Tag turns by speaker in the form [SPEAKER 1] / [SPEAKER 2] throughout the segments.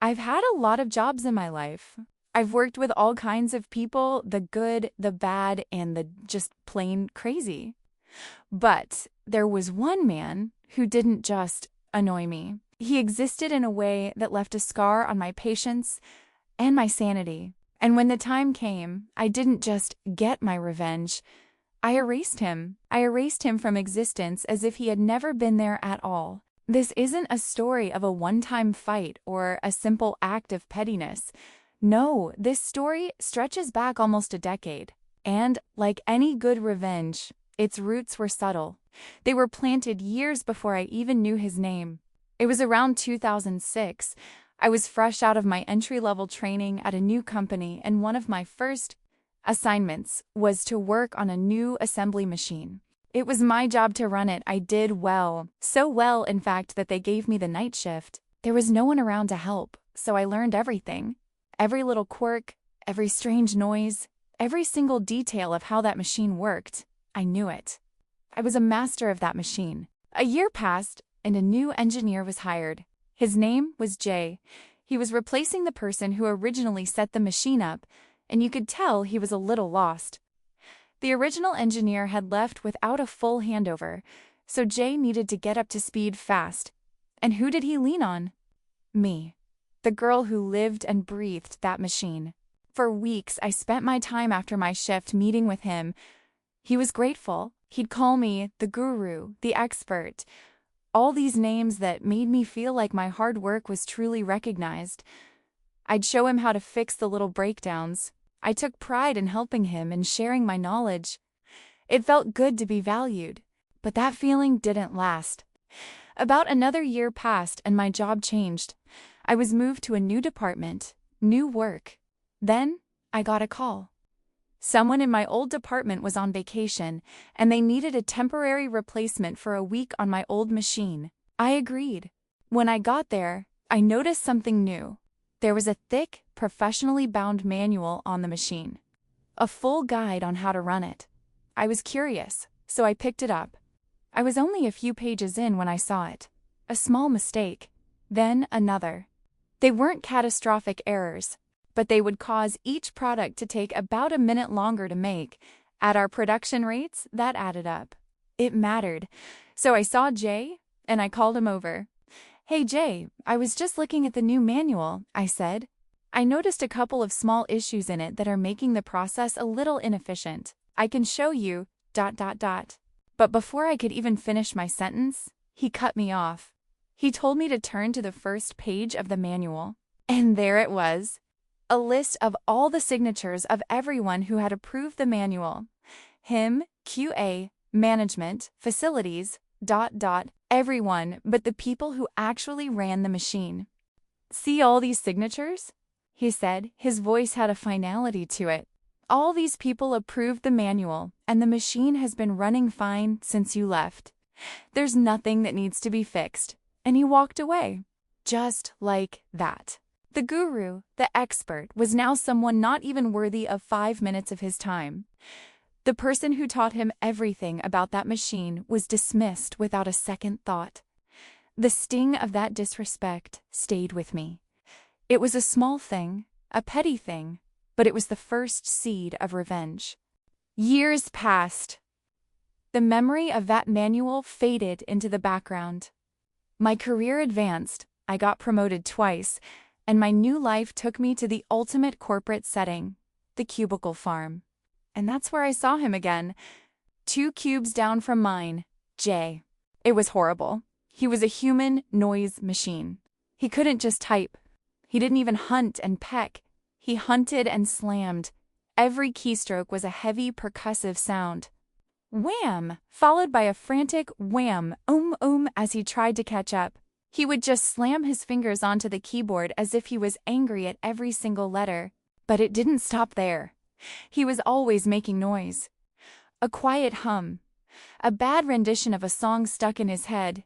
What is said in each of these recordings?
[SPEAKER 1] I've had a lot of jobs in my life. I've worked with all kinds of people, the good, the bad, and the just plain crazy. But there was one man who didn't just annoy me. He existed in a way that left a scar on my patience and my sanity. And when the time came, I didn't just get my revenge. I erased him. I erased him from existence as if he had never been there at all. This isn't a story of a one-time fight or a simple act of pettiness. No, this story stretches back almost a decade. And, like any good revenge, its roots were subtle. They were planted years before I even knew his name. It was around 2006. I was fresh out of my entry-level training at a new company, and one of my first assignments was to work on a new assembly machine. It was my job to run it. I did well. So well, in fact, that they gave me the night shift. There was no one around to help, so I learned everything. Every little quirk, every strange noise, every single detail of how that machine worked. I knew it. I was a master of that machine. A year passed, and a new engineer was hired. His name was Jay. He was replacing the person who originally set the machine up, and you could tell he was a little lost. The original engineer had left without a full handover, so Jay needed to get up to speed fast. And who did he lean on? Me, the girl who lived and breathed that machine. For weeks, I spent my time after my shift meeting with him. He was grateful. He'd call me the guru, the expert, all these names that made me feel like my hard work was truly recognized. I'd show him how to fix the little breakdowns. I took pride in helping him and sharing my knowledge. It felt good to be valued, but that feeling didn't last. About another year passed and my job changed. I was moved to a new department, new work. Then I got a call. Someone in my old department was on vacation, and they needed a temporary replacement for a week on my old machine. I agreed. When I got there, I noticed something new. There was a thick, professionally bound manual on the machine. A full guide on how to run it. I was curious, so I picked it up. I was only a few pages in when I saw it. A small mistake. Then another. They weren't catastrophic errors, but they would cause each product to take about a minute longer to make. At our production rates, that added up. It mattered. So I saw Jay, and I called him over. "Hey Jay, I was just looking at the new manual," I said. "I noticed a couple of small issues in it that are making the process a little inefficient. I can show you, ... But before I could even finish my sentence, he cut me off. He told me to turn to the first page of the manual. And there it was. A list of all the signatures of everyone who had approved the manual. Him, QA, management, facilities, ... everyone but the people who actually ran the machine. "See all these signatures?" he said. His voice had a finality to it. "All these people approved the manual, and the machine has been running fine since you left. There's nothing that needs to be fixed." And he walked away. Just like that. The guru, the expert, was now someone not even worthy of 5 minutes of his time. The person who taught him everything about that machine was dismissed without a second thought. The sting of that disrespect stayed with me. It was a small thing, a petty thing, but it was the first seed of revenge. Years passed. The memory of that manual faded into the background. My career advanced, I got promoted twice, and my new life took me to the ultimate corporate setting, the cubicle farm. And that's where I saw him again. 2 cubes down from mine, Jay. It was horrible. He was a human noise machine. He couldn't just type. He didn't even hunt and peck. He hunted and slammed. Every keystroke was a heavy percussive sound. Wham! Followed by a frantic wham, as he tried to catch up. He would just slam his fingers onto the keyboard as if he was angry at every single letter. But it didn't stop there. He was always making noise. A quiet hum. A bad rendition of a song stuck in his head.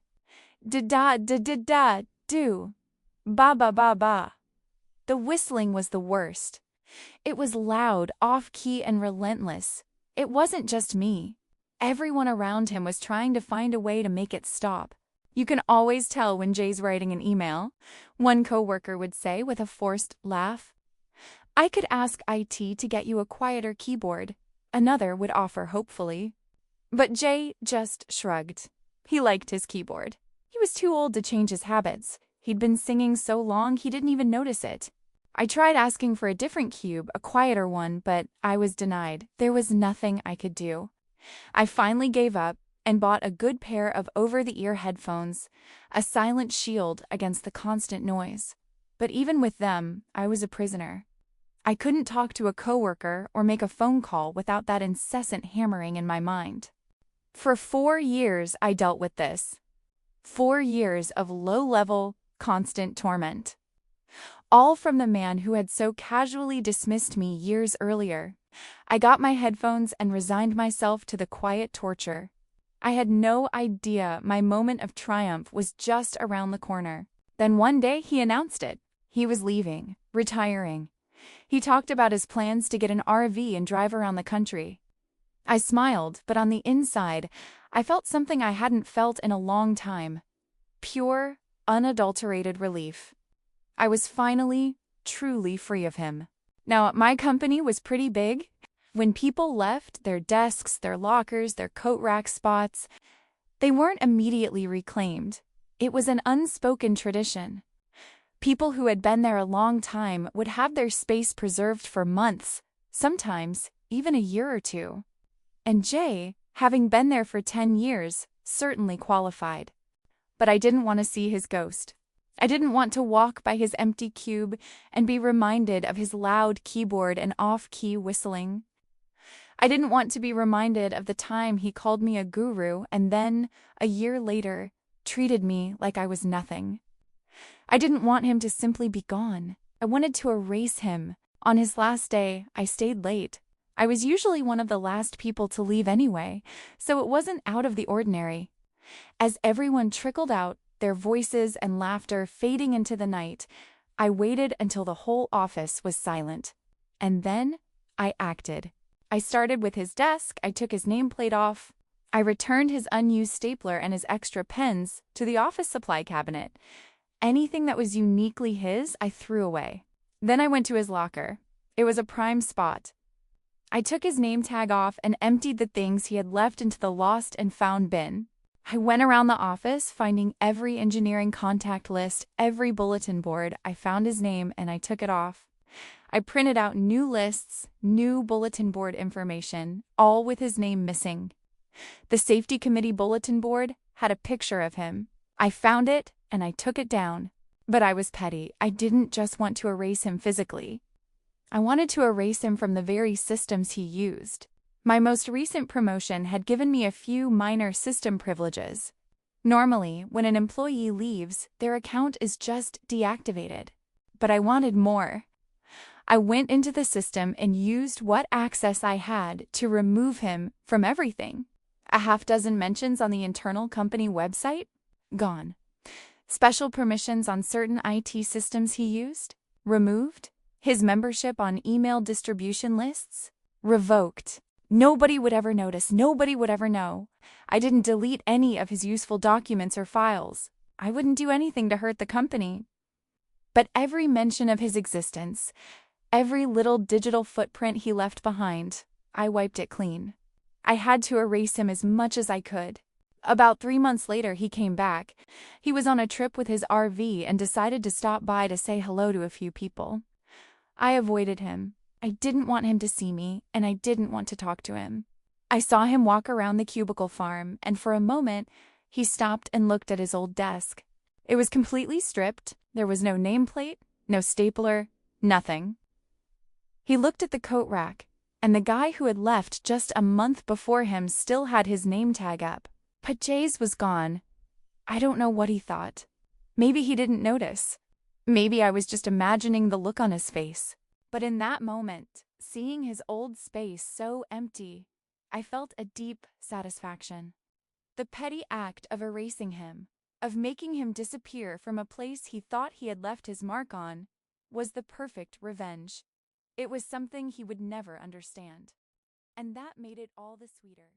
[SPEAKER 1] Da-da-da-da-da, do. Ba-ba-ba-ba. The whistling was the worst. It was loud, off-key, and relentless. It wasn't just me. Everyone around him was trying to find a way to make it stop. You can always tell when Jay's writing an email, one coworker would say with a forced laugh. I could ask IT to get you a quieter keyboard, another would offer hopefully. But Jay just shrugged. He liked his keyboard. He was too old to change his habits. He'd been singing so long he didn't even notice it. I tried asking for a different cube, a quieter one, but I was denied. There was nothing I could do. I finally gave up and bought a good pair of over-the-ear headphones, a silent shield against the constant noise. But even with them, I was a prisoner. I couldn't talk to a coworker or make a phone call without that incessant hammering in my mind. For 4 years, I dealt with this. 4 years of low-level, constant torment. All from the man who had so casually dismissed me years earlier. I got my headphones and resigned myself to the quiet torture. I had no idea my moment of triumph was just around the corner. Then one day he announced it. He was leaving, retiring. He talked about his plans to get an RV and drive around the country. I smiled, but on the inside, I felt something I hadn't felt in a long time. Pure, unadulterated relief. I was finally, truly free of him. Now, my company was pretty big. When people left their desks, their lockers, their coat rack spots, they weren't immediately reclaimed. It was an unspoken tradition. People who had been there a long time would have their space preserved for months, sometimes even a year or two. And Jay, having been there for 10 years, certainly qualified. But I didn't want to see his ghost. I didn't want to walk by his empty cube and be reminded of his loud keyboard and off-key whistling. I didn't want to be reminded of the time he called me a guru and then, a year later, treated me like I was nothing. I didn't want him to simply be gone. I wanted to erase him. On his last day, I stayed late. I was usually one of the last people to leave anyway, so it wasn't out of the ordinary. As everyone trickled out, their voices and laughter fading into the night, I waited until the whole office was silent. And then I acted. I started with his desk, I took his nameplate off. I returned his unused stapler and his extra pens to the office supply cabinet. Anything that was uniquely his, I threw away. Then I went to his locker. It was a prime spot. I took his name tag off and emptied the things he had left into the lost and found bin. I went around the office, finding every engineering contact list, every bulletin board. I found his name and I took it off. I printed out new lists, new bulletin board information, all with his name missing. The safety committee bulletin board had a picture of him. I found it and I took it down. But I was petty. I didn't just want to erase him physically. I wanted to erase him from the very systems he used. My most recent promotion had given me a few minor system privileges. Normally, when an employee leaves, their account is just deactivated. But I wanted more. I went into the system and used what access I had to remove him from everything. A half dozen mentions on the internal company website? Gone. Special permissions on certain IT systems he used? Removed. His membership on email distribution lists? Revoked. Nobody would ever notice. Nobody would ever know. I didn't delete any of his useful documents or files. I wouldn't do anything to hurt the company. But every mention of his existence, every little digital footprint he left behind, I wiped it clean. I had to erase him as much as I could. About 3 months later, he came back. He was on a trip with his RV and decided to stop by to say hello to a few people. I avoided him. I didn't want him to see me, and I didn't want to talk to him. I saw him walk around the cubicle farm, and for a moment, he stopped and looked at his old desk. It was completely stripped. There was no nameplate, no stapler, nothing. He looked at the coat rack, and the guy who had left just a month before him still had his name tag up. But Jay's was gone. I don't know what he thought. Maybe he didn't notice. Maybe I was just imagining the look on his face. But in that moment, seeing his old space so empty, I felt a deep satisfaction. The petty act of erasing him, of making him disappear from a place he thought he had left his mark on, was the perfect revenge. It was something he would never understand. And that made it all the sweeter.